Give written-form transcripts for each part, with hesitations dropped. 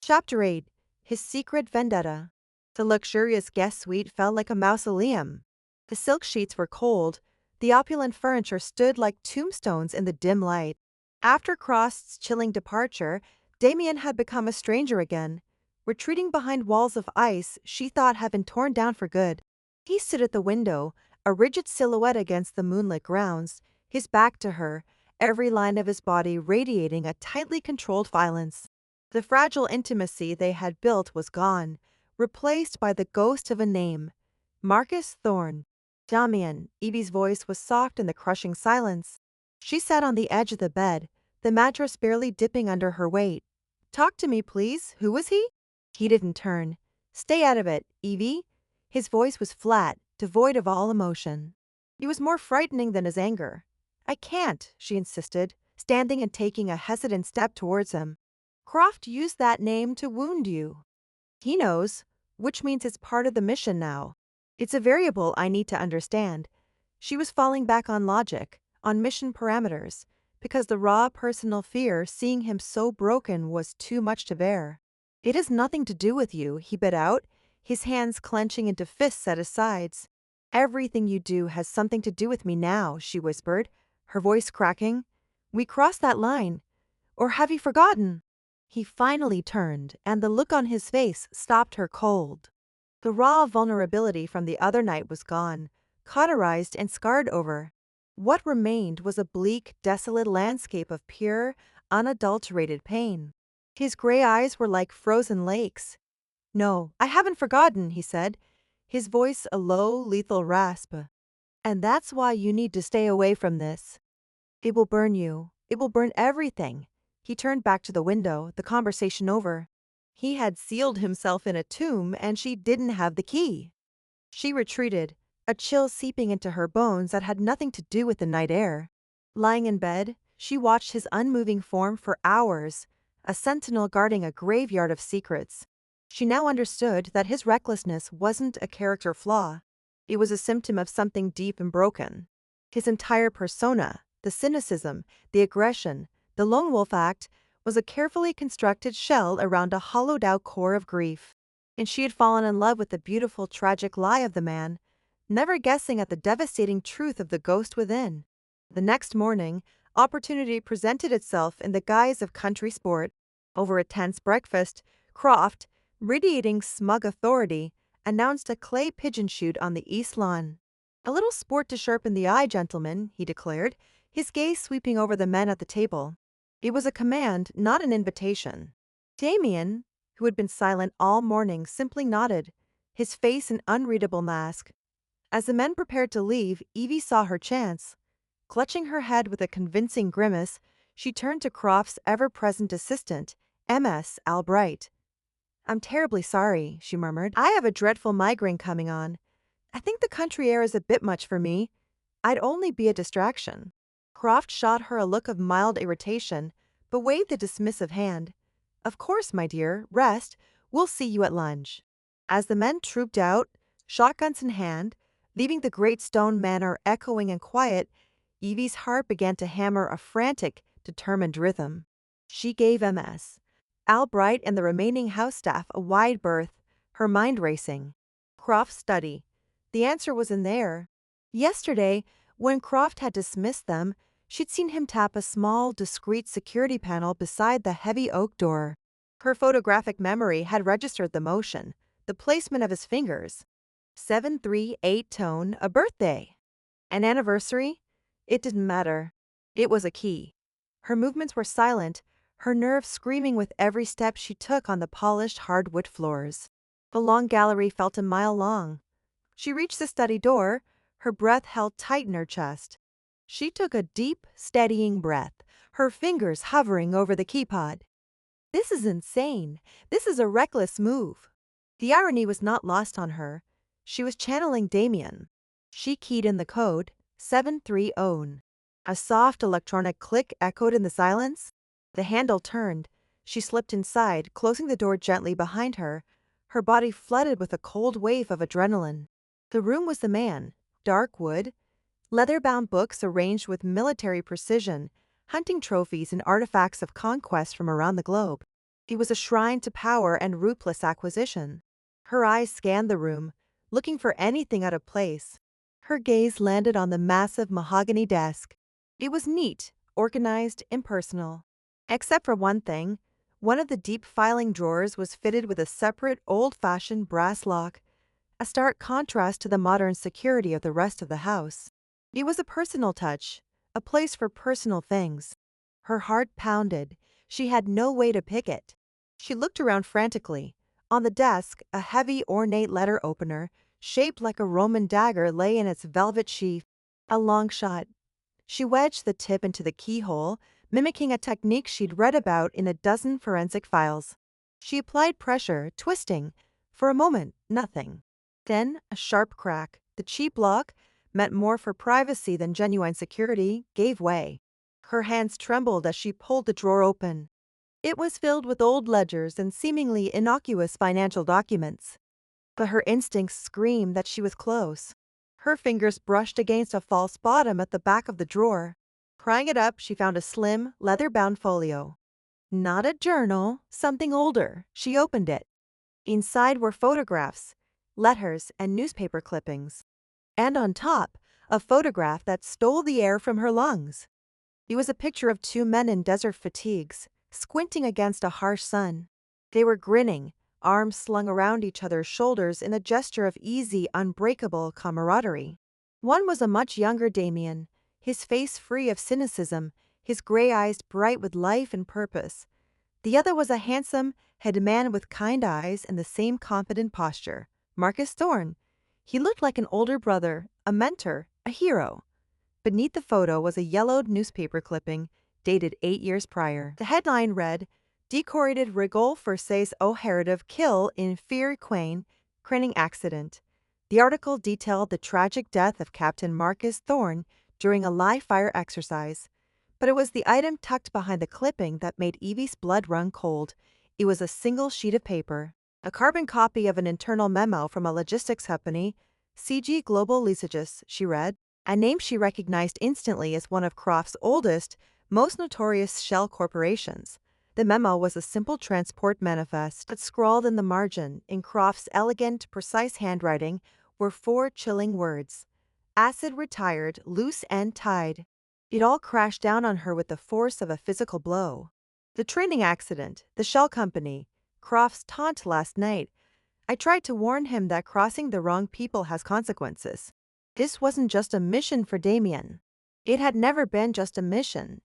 Chapter 8. His Secret Vendetta. The luxurious guest suite felt like a mausoleum. The silk sheets were cold, the opulent furniture stood like tombstones in the dim light. After Crost's chilling departure, Damien had become a stranger again, retreating behind walls of ice she thought had been torn down for good. He stood at the window, a rigid silhouette against the moonlit grounds, his back to her, every line of his body radiating a tightly controlled violence. The fragile intimacy they had built was gone, replaced by the ghost of a name. Marcus Thorne. Damien. Evie's voice was soft in the crushing silence. She sat on the edge of the bed, the mattress barely dipping under her weight. "Talk to me, please. Who was he?" He didn't turn. "Stay out of it, Evie." His voice was flat, devoid of all emotion. It was more frightening than his anger. "I can't," she insisted, standing and taking a hesitant step towards him. "Croft used that name to wound you. He knows, which means it's part of the mission now. It's a variable I need to understand." She was falling back on logic, on mission parameters, because the raw personal fear seeing him so broken was too much to bear. "It has nothing to do with you," he bit out, his hands clenching into fists at his sides. "Everything you do has something to do with me now," she whispered, her voice cracking. "We crossed that line. Or have you forgotten?" He finally turned, and the look on his face stopped her cold. The raw vulnerability from the other night was gone, cauterized and scarred over. What remained was a bleak, desolate landscape of pure, unadulterated pain. His gray eyes were like frozen lakes. "No, I haven't forgotten," he said, his voice a low, lethal rasp. "And that's why you need to stay away from this. It will burn you. It will burn everything." He turned back to the window, the conversation over. He had sealed himself in a tomb, and she didn't have the key. She retreated, a chill seeping into her bones that had nothing to do with the night air. Lying in bed, she watched his unmoving form for hours, a sentinel guarding a graveyard of secrets. She now understood that his recklessness wasn't a character flaw. It was a symptom of something deep and broken. His entire persona, the cynicism, the aggression, the lone wolf act, was a carefully constructed shell around a hollowed-out core of grief. And she had fallen in love with the beautiful, tragic lie of the man, never guessing at the devastating truth of the ghost within. The next morning, opportunity presented itself in the guise of country sport. Over a tense breakfast, Croft, radiating smug authority, announced a clay pigeon shoot on the east lawn. "A little sport to sharpen the eye, gentlemen," he declared, his gaze sweeping over the men at the table. It was a command, not an invitation. Damien, who had been silent all morning, simply nodded, his face an unreadable mask. As the men prepared to leave, Evie saw her chance. Clutching her head with a convincing grimace, she turned to Croft's ever-present assistant, MS Albright. "I'm terribly sorry," she murmured. "I have a dreadful migraine coming on. I think the country air is a bit much for me. I'd only be a distraction." Croft shot her a look of mild irritation, but waved a dismissive hand. "Of course, my dear, rest. We'll see you at lunch." As the men trooped out, shotguns in hand, leaving the great stone manor echoing and quiet, Evie's heart began to hammer a frantic, determined rhythm. She gave MS Albright and the remaining house staff a wide berth, her mind racing. Croft's study. The answer was in there. Yesterday, when Croft had dismissed them, she'd seen him tap a small, discreet security panel beside the heavy oak door. Her photographic memory had registered the motion, the placement of his fingers. 7-3-8 tone, a birthday. An anniversary? It didn't matter. It was a key. Her movements were silent, her nerves screaming with every step she took on the polished hardwood floors. The long gallery felt a mile long. She reached the study door, her breath held tight in her chest. She took a deep, steadying breath, her fingers hovering over the keypad. "This is insane. This is a reckless move." The irony was not lost on her. She was channeling Damien. She keyed in the code, 730. A soft electronic click echoed in the silence. The handle turned. She slipped inside, closing the door gently behind her, her body flooded with a cold wave of adrenaline. The room was the man. Dark wood, leather-bound books arranged with military precision, hunting trophies and artifacts of conquest from around the globe. It was a shrine to power and ruthless acquisition. Her eyes scanned the room, looking for anything out of place. Her gaze landed on the massive mahogany desk. It was neat, organized, impersonal. Except for one thing, one of the deep filing drawers was fitted with a separate, old-fashioned brass lock, a stark contrast to the modern security of the rest of the house. It was a personal touch, a place for personal things. Her heart pounded. She had no way to pick it. She looked around frantically. On the desk, a heavy, ornate letter opener, shaped like a Roman dagger, lay in its velvet sheath. A long shot. She wedged the tip into the keyhole, mimicking a technique she'd read about in a dozen forensic files. She applied pressure, twisting. For a moment, nothing. Then, a sharp crack. The cheap lock, meant more for privacy than genuine security, gave way. Her hands trembled as she pulled the drawer open. It was filled with old ledgers and seemingly innocuous financial documents. But her instincts screamed that she was close. Her fingers brushed against a false bottom at the back of the drawer. Prying it up, she found a slim, leather-bound folio. Not a journal, something older. She opened it. Inside were photographs, letters, and newspaper clippings. And on top, a photograph that stole the air from her lungs. It was a picture of two men in desert fatigues, squinting against a harsh sun. They were grinning, arms slung around each other's shoulders in a gesture of easy, unbreakable camaraderie. One was a much younger Damien, his face free of cynicism, his gray eyes bright with life and purpose. The other was a handsome, head man with kind eyes and the same confident posture, Marcus Thorne. He looked like an older brother, a mentor, a hero. Beneath the photo was a yellowed newspaper clipping, dated 8 years prior. The headline read, "Decorated Rigol for Says O'Heritive Kill in Fear Quain, Craning Accident." The article detailed the tragic death of Captain Marcus Thorne during a live fire exercise. But it was the item tucked behind the clipping that made Evie's blood run cold. It was a single sheet of paper, a carbon copy of an internal memo from a logistics company, CG Global Leasages, she read, a name she recognized instantly as one of Croft's oldest, most notorious shell corporations. The memo was a simple transport manifest, but scrawled in the margin, in Croft's elegant, precise handwriting, were 4 chilling words. Acid retired, loose end tied. It all crashed down on her with the force of a physical blow. The training accident, the shell company, Croft's taunt last night. I tried to warn him that crossing the wrong people has consequences. This wasn't just a mission for Damien. It had never been just a mission.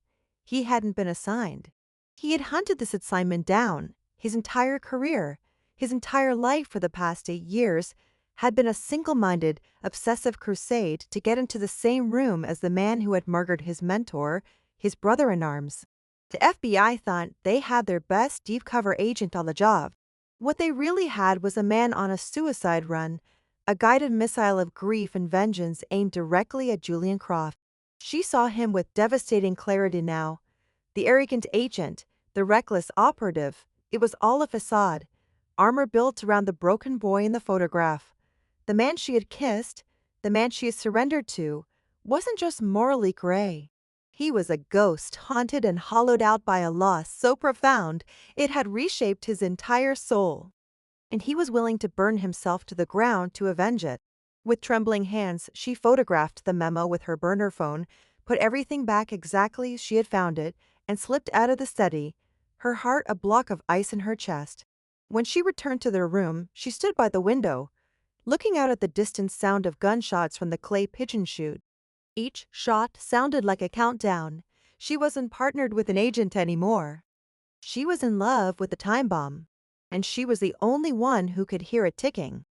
He hadn't been assigned. He had hunted this assignment down. His entire career, his entire life for the past 8 years, had been a single-minded, obsessive crusade to get into the same room as the man who had murdered his mentor, his brother-in-arms. The FBI thought they had their best deep-cover agent on the job. What they really had was a man on a suicide run, a guided missile of grief and vengeance aimed directly at Julian Croft. She saw him with devastating clarity now. The arrogant agent, the reckless operative, it was all a facade, armor built around the broken boy in the photograph. The man she had kissed, the man she had surrendered to, wasn't just morally gray. He was a ghost, haunted and hollowed out by a loss so profound it had reshaped his entire soul. And he was willing to burn himself to the ground to avenge it. With trembling hands, she photographed the memo with her burner phone, put everything back exactly as she had found it, and slipped out of the study, her heart a block of ice in her chest. When she returned to their room, she stood by the window, looking out at the distant sound of gunshots from the clay pigeon chute. Each shot sounded like a countdown. She wasn't partnered with an agent anymore. She was in love with the time bomb, and she was the only one who could hear it ticking.